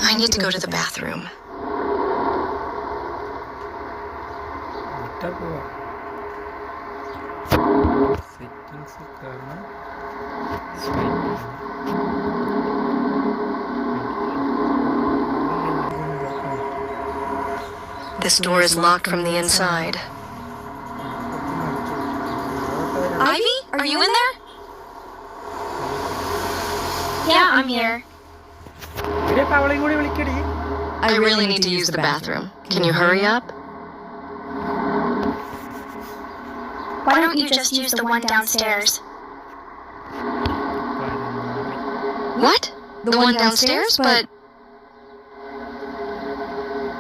I need to go to the bathroom. This door is locked from the inside. Ivy, are you in there? Yeah, I'm here. I really need to use the bathroom. Can you hurry up? Why don't you just use the one downstairs? What? The one downstairs? But...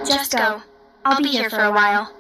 Just go. I'll be here for a while.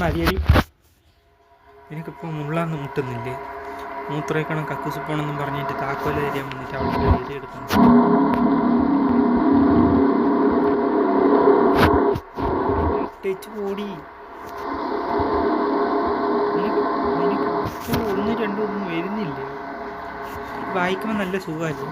മതിയടി, എനിക്കിപ്പോൾ മുള്ളാന്ന് മുട്ടുന്നില്ലേ? മൂത്രയിക്കണം കക്കൂസ് പോകണമെന്നും പറഞ്ഞിട്ട് താക്കോല area വന്നിട്ട് അവിടെ area എടുക്കണം. Touch പോടി, നിനക്ക് ഒന്ന് രണ്ടും ഒന്നും വരുന്നില്ലേ? വായിക്കുമ്പോൾ നല്ല സുഖമല്ലേ?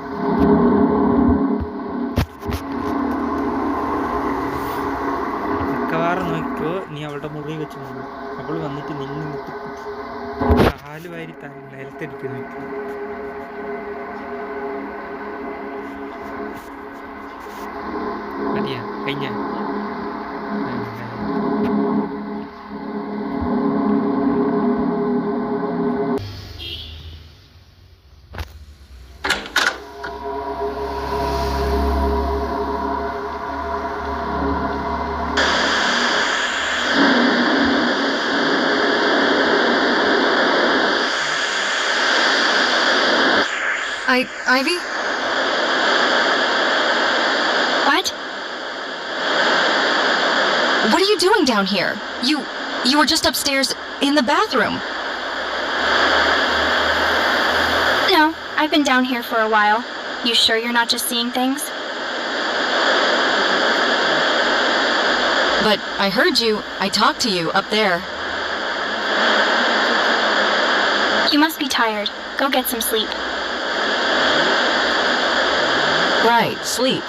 മിക്കവാറും നോക്കിക്കോ, നീ അവളുടെ മുറി വെച്ച് നോക്കും. അവൾ വന്നിട്ട് നിന്നിട്ട് കാല് വാരി നിലത്തടിക്കും. നോക്കി മതിയാ, കഴിഞ്ഞ Ivy? What? What are you doing down here? You were just upstairs in the bathroom. No, I've been down here for a while. You sure you're not just seeing things? But I heard you. I talked to you up there. You must be tired. Go get some sleep. Right, sleep.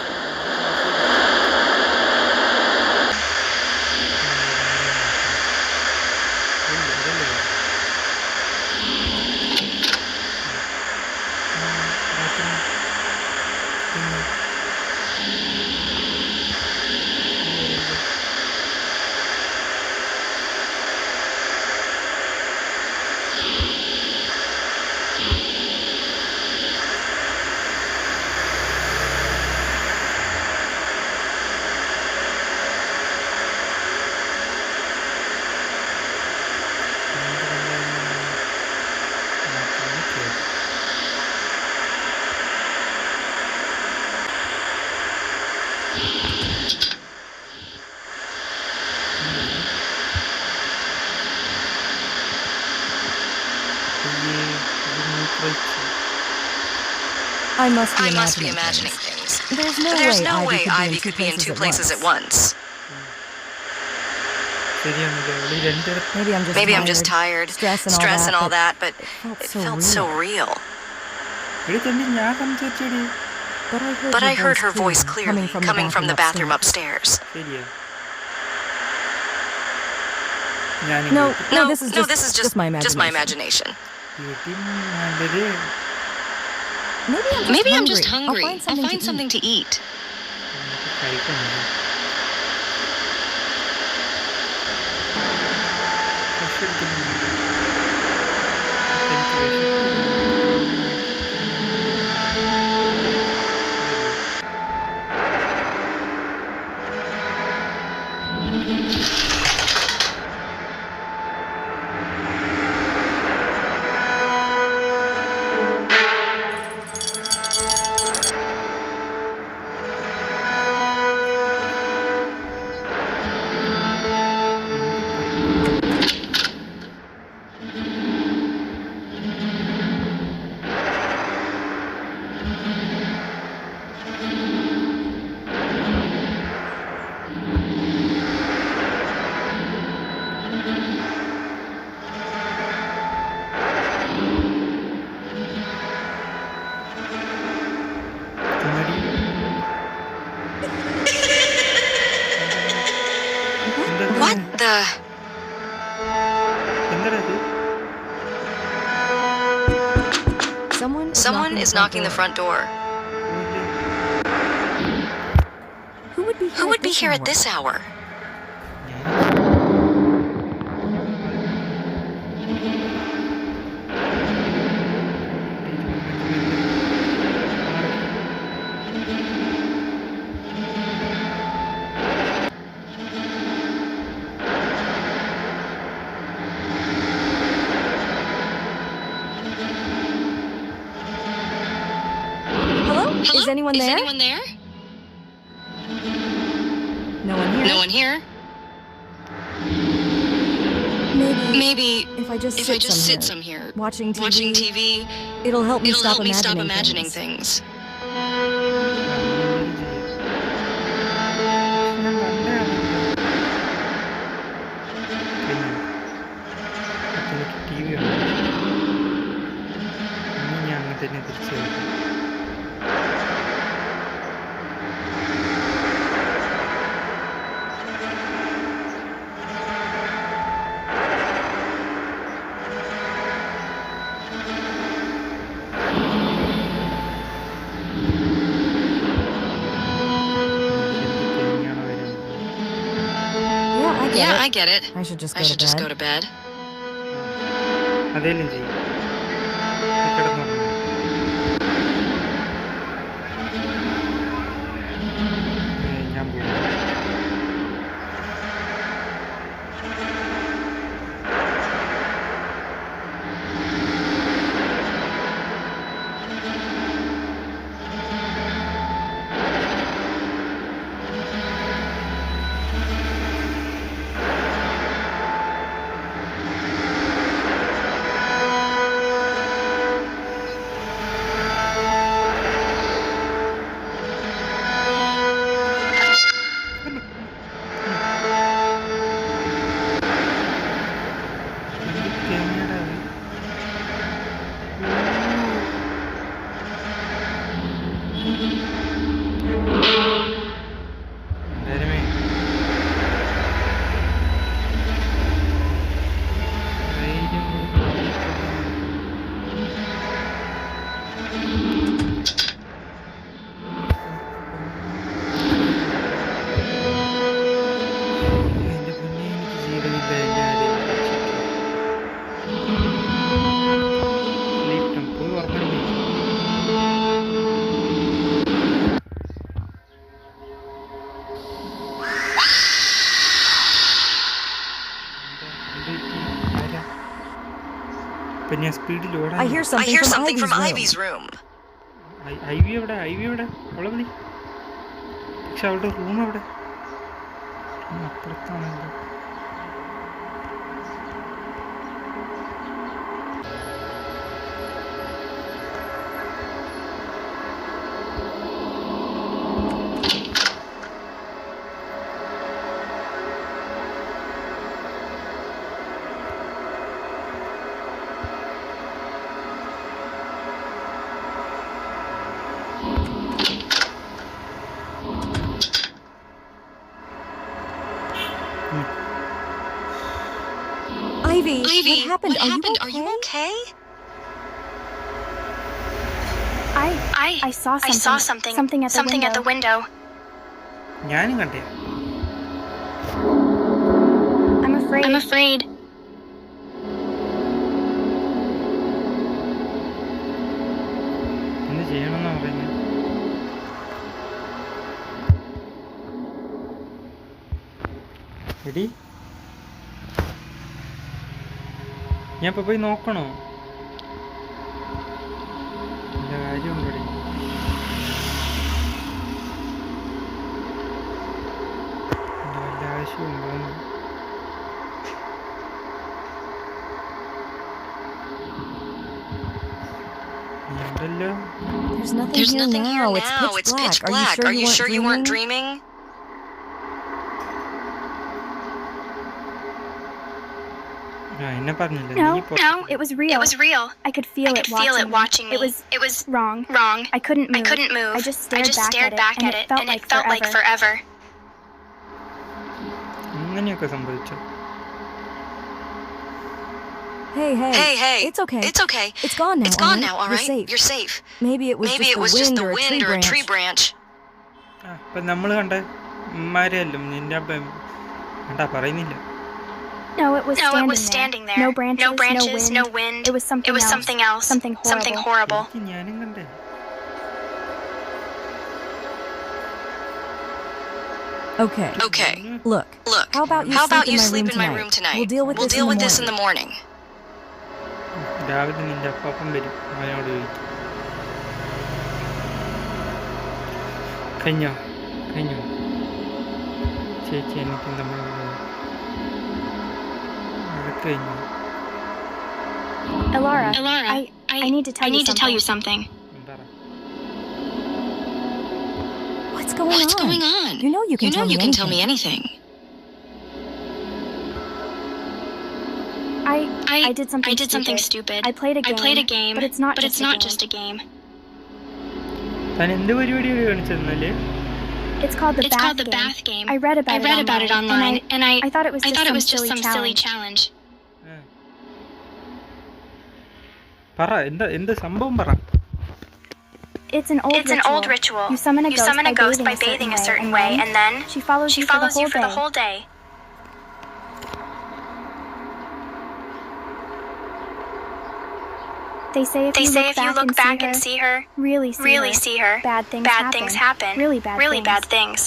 I must be imagining things. There's no way Ivy could be in two places at once. ശരിയാണല്ലോ അവള് രണ്ടിടത്ത് Maybe I'm just tired, stress and all that, but It felt so real. എടി ചെല്ലി ഞാൻ സംസാരിച്ചടി But I heard her voice clearly coming from the bathroom upstairs. ശരിയാ ഞാൻ No, this is just my imagination. നല്ലത് Maybe I'm just hungry. I'll find something to eat. കഴിക്കുന്നില്ല What the? Someone is knocking the front door. Who would be here at this hour? Hello? Hello? Is anyone there? No one here? No one here? Maybe If I just sit some here, watching TV, it'll help me help me stop imagining things. TV ഉണ്ട് ഇനി ഞാൻ അങ്ങനെ തന്നെ തിരിച്ചു വരും Yeah, I get it. I should just go to bed. അതേലും ചെയ്യും കിടന്നുറങ്ങും ഞാൻ പോകും പിന്നെ സ്പീഡിൽ ഓടാൻ I hear something from Ivy's room. Ivy എവിടെ അവളെ വിളി പക്ഷെ അവളുടെ റൂം എവിടെ അപ്പുറത്താണല്ലോ Ivy, Ivy, what happened? Are you okay? I saw something. Something at the window. ഞാനും കണ്ടേ. I'm afraid. എന്ത് ചെയ്യണമെന്നാ പറയുന്നത്? എടി ഞാൻ ഇപ്പൊ പോയി നോക്കണോ? എൻ്റെ കാര്യമുണ്ടടി. എൻ്റെ വല്ല ആവശ്യമുണ്ടോ? നീ ഉണ്ടല്ലോ. There's nothing There's here nothing here now. now. It's pitch black. Are you sure you weren't dreaming? ആ എന്നെ പറഞ്ഞില്ല. No, നീ no, it was real. It was real. I could feel it watching me. It was wrong. I couldn't move. I just stared back at it, and it felt like forever. അങ്ങനെയൊക്കെ സംഭവിച്ചു. Hey. Hey. It's okay. It's okay. It's gone now. It's gone now, all right? You're safe. You're safe. Maybe it was just the wind or a tree branch. ആ ഇപ്പം നമ്മൾ കണ്ട ഉമ്മാരെയല്ലോ നിന്റെ അപ്പം എന്താ പറയുന്നില്ല. No, it was standing there. No branches, no wind. It was something else. Something horrible. എനിക്ക് ഞാനും കണ്ടേ. Okay. Look. Look. How about you sleep in my room tonight? We'll deal with this in the morning. രാവിലെ നിന്റെ അപ്പം വരും. അവനോട് ചോദിക്കും. കഴിഞ്ഞോ ചേച്ചി എനിക്ക് നമ്മൾ കഴിഞ്ഞു. Elara, I need to tell you something. പറ. What's What's going on? You know you can tell me anything. I did something stupid. I played a game, but it's not just a game. താൻ എന്ത് പരിപാടിയാണ് കാണിച്ചെന്നല്ലേ? It's called the bath game. I read about it online, and I thought it was just some silly challenge. പറ എന്ത് സംഭവം പറ. It's an old ritual. You summon a ghost by bathing a certain way, and then she follows you for the whole day. They say if you look back and see her, really see her, bad things happen. Really bad things.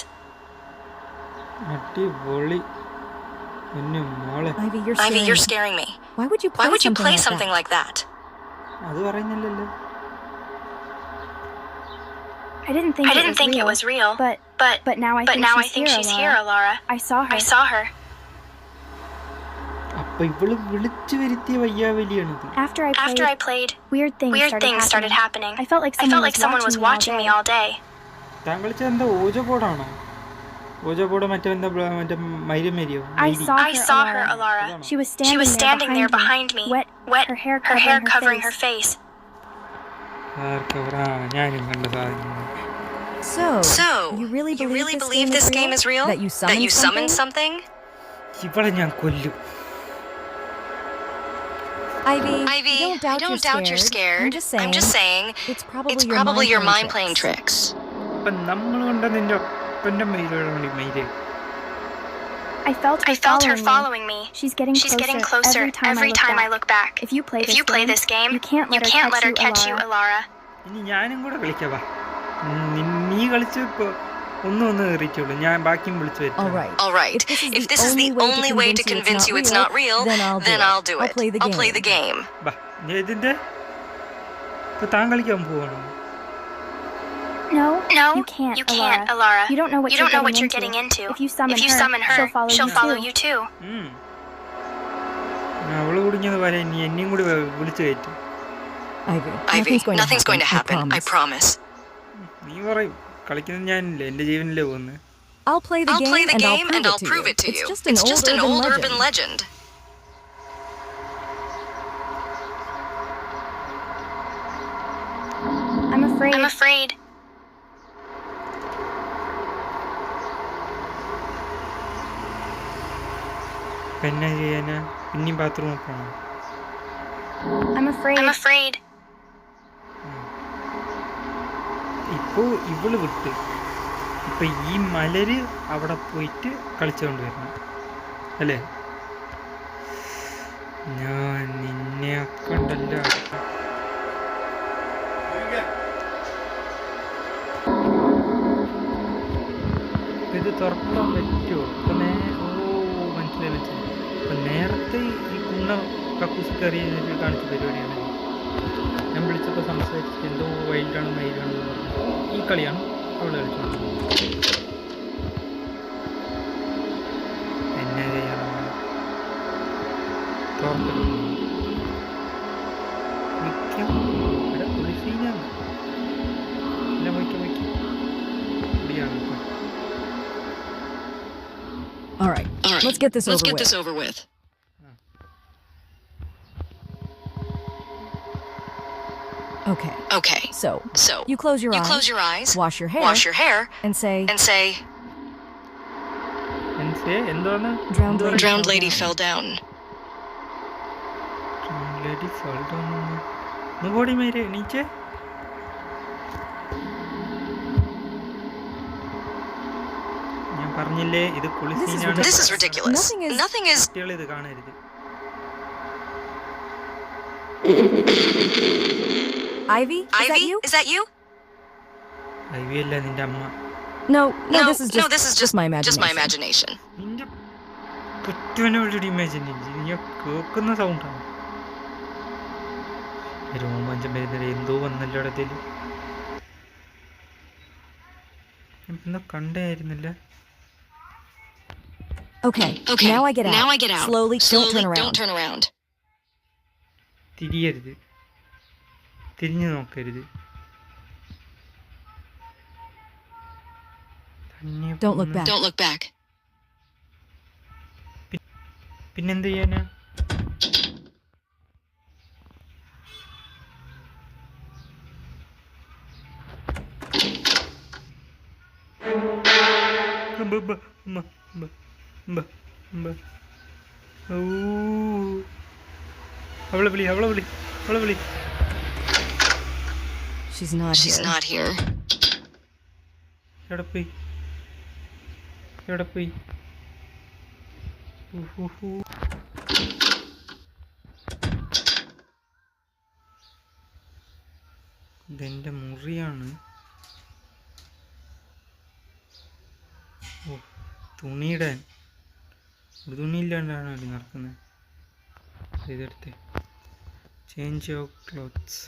അടിപൊളി. എന്നെ മോളെ Ivy, you're scaring me. Why would you play something like that? അത് പറയുന്നില്ലല്ലോ. I didn't think it was real, but now I think she's here, Elara. I saw her. അപ്പൊ ഇവള് വിളിച്ചു വരുത്തിയ വയ്യാവലിയാണിത്. After I played, weird things started happening. I felt like someone was watching me all day. താൻ കളിച്ചത് എന്താ ഓജോബോർഡാണോ? Ouija board മറ്റേ മൈരമേരിയോ? I saw her, Elara. She was standing there behind me, wet, her hair covering her face. ഞാനും കണ്ട സാധനം. So, you really believe this game is real? That you summoned something? ഇവളെ ഞാൻ കൊല്ലും. Ivy, I don't doubt you're scared. I'm just saying it's probably your mind playing tricks. അപ്പൊ നമ്മൾ കണ്ട നിന്റെ ഒപ്പന്റെ മൈരയാണ് മൈര. I felt her following me. She's getting closer every time I look back. If you play this game, you can't let her catch you, Elara. ഇനി ഞാനും കൂടെ കളിക്കവാ. നീ കളിച്ച് ഇപ്പൊ ഒന്നും എറിയിക്കുള്ളൂ. ഞാൻ ബാക്കിയും വിളിച്ചു വരും. All right. If this is the only way to convince you it's not real, then I'll do it. I'll play the game. ബാ ഇതിന്റെ ഇപ്പൊ താൻ കളിക്കാൻ പോവാണോ? No, you can't, Elara. You don't know what you're getting into. If you summon her, she'll follow you too. അവള് കുടുങ്ങിയത് വരെ ഇനി എന്നെയും കൂടി വിളിച്ചു കയറ്റും. Ivy, nothing's going to happen. I promise. നീ പറയും കളിക്കുന്നത് ഞാനില്ലേ, എന്റെ ജീവനിലേ പോകുന്നത്. I'll play the game and I'll prove it to you. It's just an old urban legend. I'm afraid. ഇപ്പം എന്നാ ചെയ്യാനാ? പിന്നെയും ബാത്റൂമിൽ പോകണം. I'm afraid. ഇപ്പോൾ ഇവള് വിട്ട് ഇപ്പം ഈ മലര് അവിടെ പോയിട്ട് കളിച്ചുകൊണ്ട് വരണം അല്ലേ? ഞാൻ നിന്നെ കണ്ടല്ലോ. ഇത് തുറക്കാൻ പറ്റുമോ? ഇപ്പം മനസ്സിലായി. അപ്പം നേരത്തെ ഈ കുണ്ണ കക്കൂസ് കയറി കാണിച്ച പരിപാടിയാണ്. ഞാൻ വിളിച്ചപ്പോൾ സംസാരിച്ചിട്ട് എന്തോ വൈൽഡാണ് മയിലാണെന്ന് പറഞ്ഞു. ഈ കളിയാണ് അവൾ കളിച്ചുകൊണ്ടിരുന്നത്. എന്നെ ചെയ്യാനാണ് തുറക്കലും മിക്കം ഇവിടെ കുളിസീനാണ്. എല്ലാം വയ്ക്കും കുടിയാണ് ഇപ്പം. All right. Let's get this over with. Okay. So you close your eyes, wash your hair, and say, എന്താണ്? drowned lady fell down. Body മേരെ നീച്ചെ. ഞാൻ പറഞ്ഞില്ലേ ഇത് കുളിസീനാണ്. This is ridiculous. Nothing is. കുട്ടികൾ ഇത് കാണരുത്. Ivy, is that you? Ivy അല്ല, നിന്റെ അമ്മ. No, this is just my imagination. നിന്റെ കുറ്റവനോട് ഇമാജിനേഷൻ ഞാൻ കേൾക്കുന്ന സൗണ്ടാണ്. രോമാഞ്ചം വരുന്നത് എന്തോ വന്നല്ലോ ഇടത്തിൽ. എന്തോ കണ്ടായിരുന്നില്ല. Okay. Now I get out. Slowly, don't turn around. തിരിയരുത്, തിരിഞ്ഞു നോക്കരുത്. Don't look back. പിന്നെന്ത് ചെയ്യാനാ? അവളെ വിളി. She's not here. എവിടെ പോയി? ഇതെന്റെ മുറിയാണ്. തുണിയിടാൻ ഒരു തുണിയില്ലാണ്ടാണ് അവിടെ നടക്കുന്നത്. ഇതെടുത്ത് ചേഞ്ച് ഓഫ് ക്ലോത്ത്സ്.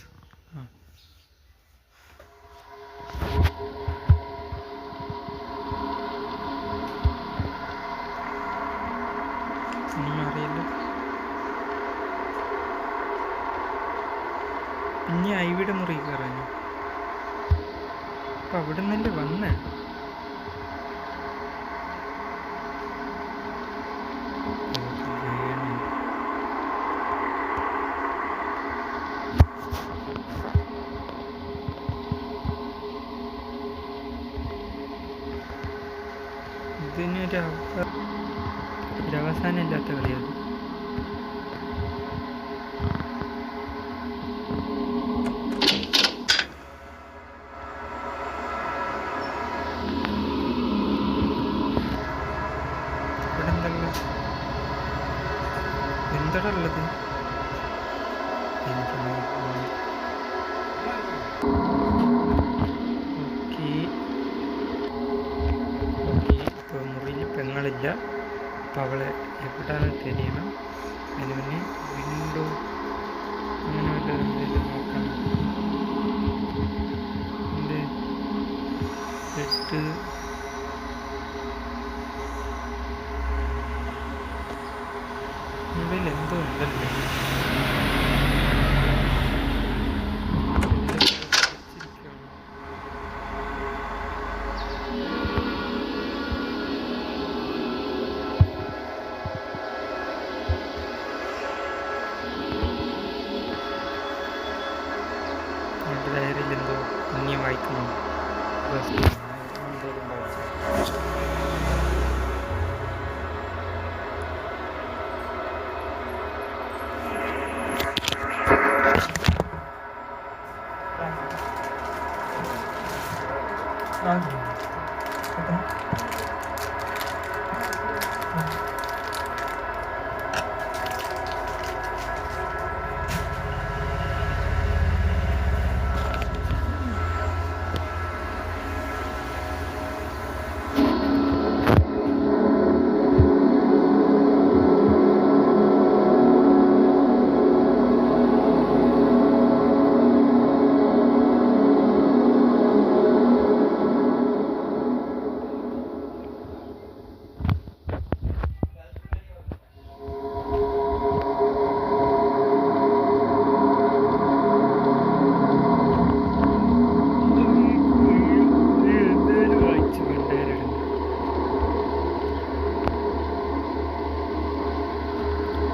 ഒന്നും അറിയില്ല. പിന്നെ ഐവിയുടെ മുറി കയറാനോ? അപ്പം അവിടെ നിന്നല്ലേ വന്നേ. ഒരവസാനം ഇല്ലാത്ത കളിയാണ്. ഇവിടെ എന്താ ഉള്ളത്? ഇപ്പോൾ മുറിയിൽ പെങ്ങളില്ല. അപ്പം അവളെ എവിടെയാണ് തിരിയണം. അതിന് മുന്നേ വിൻഡോ അങ്ങനെ വല്ലതും നോക്കണം. എൻ്റെ ബെഡ് മുകളിൽ എന്തോ ഉണ്ടല്ലോ. ഡയറിയിൽ എന്തോ കുഞ്ഞ് വായിക്കണം.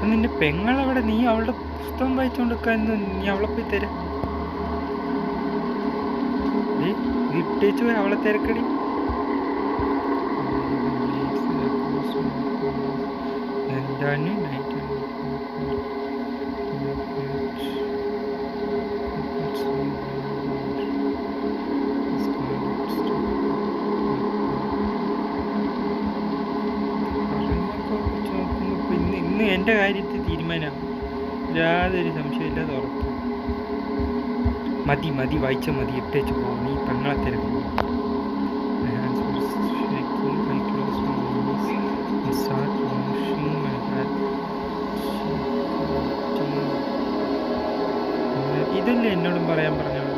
നിന്റെ പെങ്ങളവിടെ, നീ അവളുടെ പുസ്തകം വായിച്ചുകൊണ്ടിരിക്കാന്ന്, നീ അവളെ പോയി തരാം. ഇട്ടേച്ചു പോയി അവളെ തിരക്കടി. എന്താണ് ഇന്ന് എൻ്റെ കാര്യത്തിൽ തീരുമാനമാകും, യാതൊരു സംശയമില്ലാതെ ഉറപ്പ്. മതി മതി വായിച്ച മതി, ഇട്ടേച്ച് പോകും. നീ പെങ്ങളെ തിരക്കും. ഇതല്ലേ എന്നോടും പറയാൻ പറഞ്ഞത്.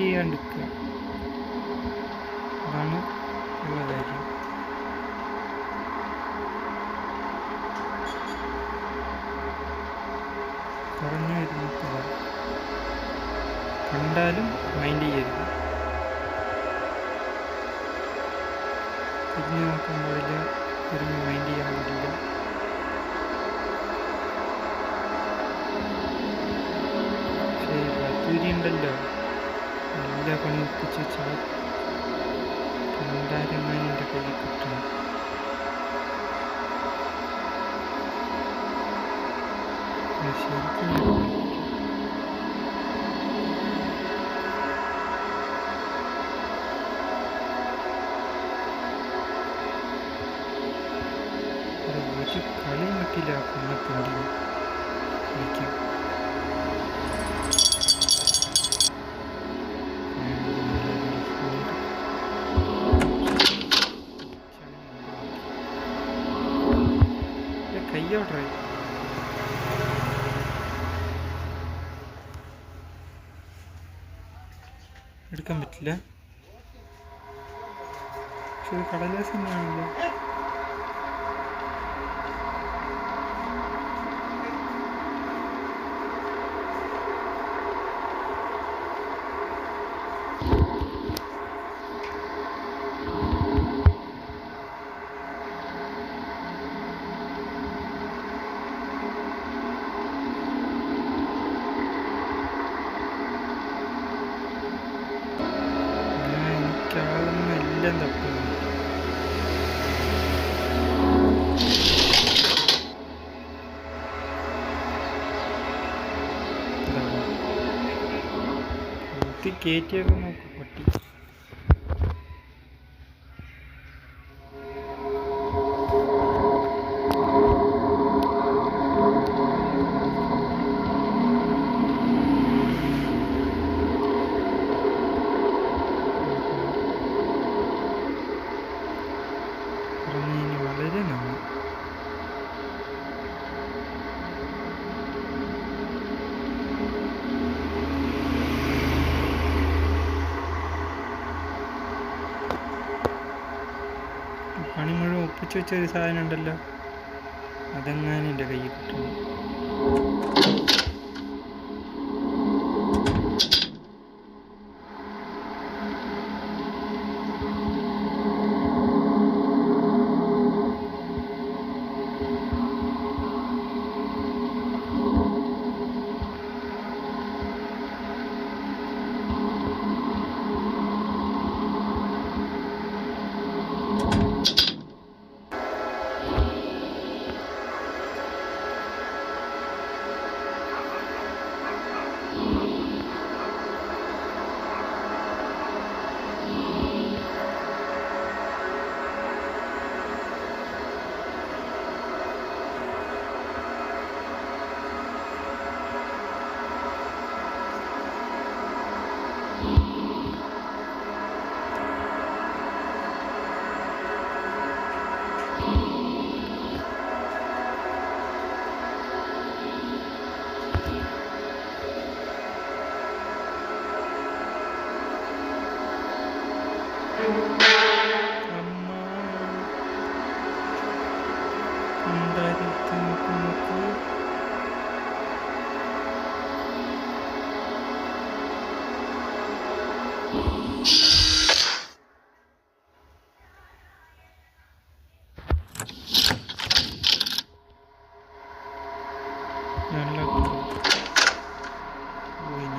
മൈൻഡ് ചെയ്യാണ്ടിരിക്കുക, അതാണ് ഉള്ള കാര്യം. കുറഞ്ഞു വരുന്നില്ല, കണ്ടാലും മൈൻഡ് ചെയ്യരുത്. തിരിഞ്ഞു നോക്കാൻ പാടില്ല, തിരിഞ്ഞ് മൈൻഡ് ചെയ്യാൻ പാടില്ല. പക്ഷേ ബത്തൂരി ഉണ്ടല്ലോ, നല്ല പണി ഒപ്പിച്ച് വെച്ചാൽ പണ്ടാരങ്ങനെ എൻ്റെ കയ്യിൽ കിട്ടണം. ശരിക്കും ഒരു കളി മറ്റില്ല കുന്നപ്പണ്ടി എനിക്ക്. കയ്യോട്ടെ എടുക്കാൻ പറ്റില്ല. പക്ഷെ ഇത് കടലാസ് തന്നെയാണല്ലോ. എനിക്കാളൊന്നും എല്ലാം തപ്പുന്നു. കയറ്റിയൊക്കെ നോക്കും പട്ടി. വളരെ നന്ദി. പണി മുഴുവൻ ഒപ്പിച്ച് വെച്ചൊരു സാധനം ഉണ്ടല്ലോ, അതെങ്ങാനും എൻ്റെ കയ്യിൽ കിട്ടുന്നു.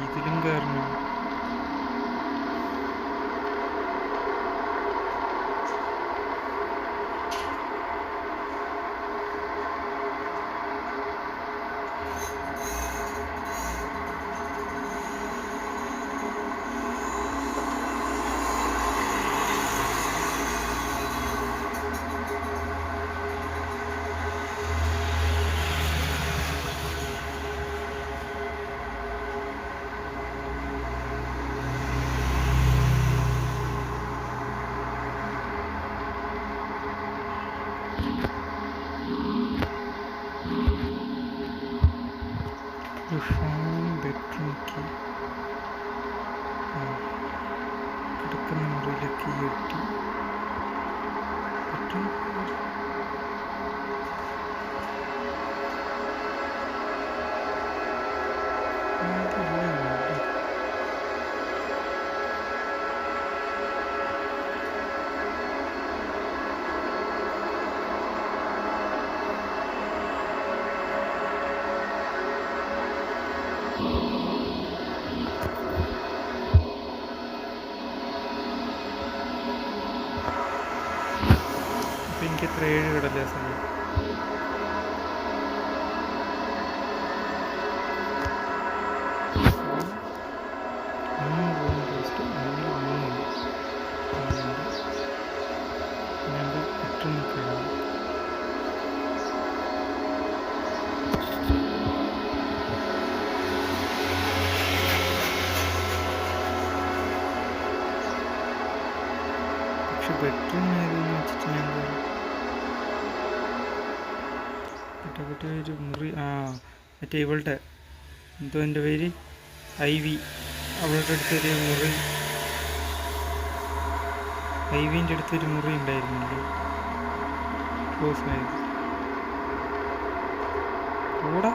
ഇതിലും കയറണം. You found the bedroom key. ഇതിലൊക്കെ കിട്ടി എനിക്ക് എത്ര 7 കടലാസുണ്ട്. പക്ഷെ ബെഡ്റൂം ഏതെന്ന് വെച്ചിട്ട് ഞാൻ ഒരു മുറി മറ്റേ ഇവളുടെ എന്തോ എൻ്റെ പേര് ഐവി, അവളുടെ അടുത്തൊരു മുറി, ഐവിൻ്റെ അടുത്തൊരു മുറി ഉണ്ടായിരുന്നില്ലേ ക്ലോസ് ആയത് കൂടെ